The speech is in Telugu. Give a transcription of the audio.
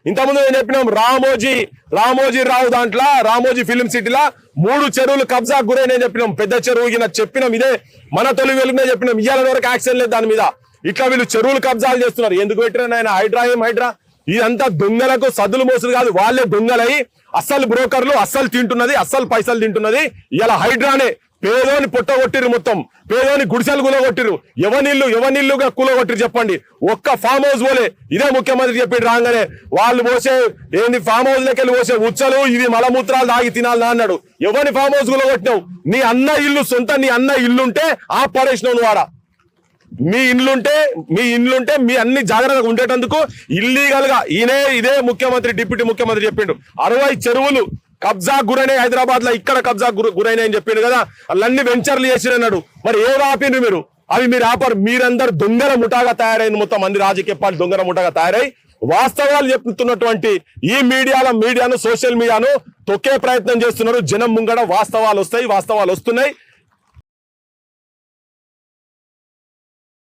ఇంతకుముందు నేను చెప్పినాం రామోజీ రావు దాంట్లో రామోజీ ఫిలిం సిటీలా 3 చెరువులు కబ్జా గురైన చెప్పినాం. పెద్ద చెరువు చెప్పినాం, ఇదే మన తొలి వెలుగునే చెప్పినాం. ఇయ్యాల వరకు యాక్షన్ లేదు దాని మీద. ఇట్లా వీళ్ళు చెరువులు కబ్జాలు చేస్తున్నారు. ఎందుకు పెట్టిన ఆయన హైడ్రా ఇదంతా దొంగలకు సద్దులు మోసులు కాదు, వాళ్ళే దొంగలై అస్సలు బ్రోకర్లు, అస్సలు తింటున్నది, అస్సలు పైసలు తింటున్నది. ఇలా హైడ్రానే పేదోని పొట్టగొట్టిరు, మొత్తం పేదోని గుడిసెలు కూలగొట్టిరు. ఎవనిల్లుగా కూలగొట్టిరు చెప్పండి. ఒక్క ఫామ్ హౌస్ పోలే. ఇదే ముఖ్యమంత్రి చెప్పి రాగానే వాళ్ళు పోసే ఏంది ఫామ్ హౌస్ లకెళ్ళి పోసే ఉచ్చలు ఇవి మలమూత్రాలు తాగి తినాలి అన్నాడు. ఎవరిని ఫామ్ హౌస్ కూలగొట్టినావు? నీ అన్న ఇల్లు సొంత, నీ అన్న ఇల్లుంటే ఆ పడేసినావు నువ్వు ఆడ. మీ ఇండ్లుంటే మీ అన్ని జాగ్రత్తగా ఉండేటందుకు ఇల్లీగల్ గా ఇదే ముఖ్యమంత్రి డిప్యూటీ ముఖ్యమంత్రి చెప్పిండు 60 చెరువులు కబ్జా గురైన హైదరాబాద్ లో, ఇక్కడ కబ్జా గురైన అని చెప్పిండు కదా. వాళ్ళన్ని వెంచర్లు చేసిరన్నాడు. మరి ఏవి ఆపిండ్రు మీరు? అవి మీరు ఆపరు. మీరందరూ దొంగల ముఠాగా తయారైంది. మొత్తం మంది రాజకీయ పార్టీ దొంగల ముఠాగా తయారై వాస్తవాలు చెప్తున్నటువంటి ఈ మీడియాను సోషల్ మీడియాను తొక్కే ప్రయత్నం చేస్తున్నారు. జనం ముంగడ వాస్తవాలు వస్తాయి, వాస్తవాలు వస్తున్నాయి.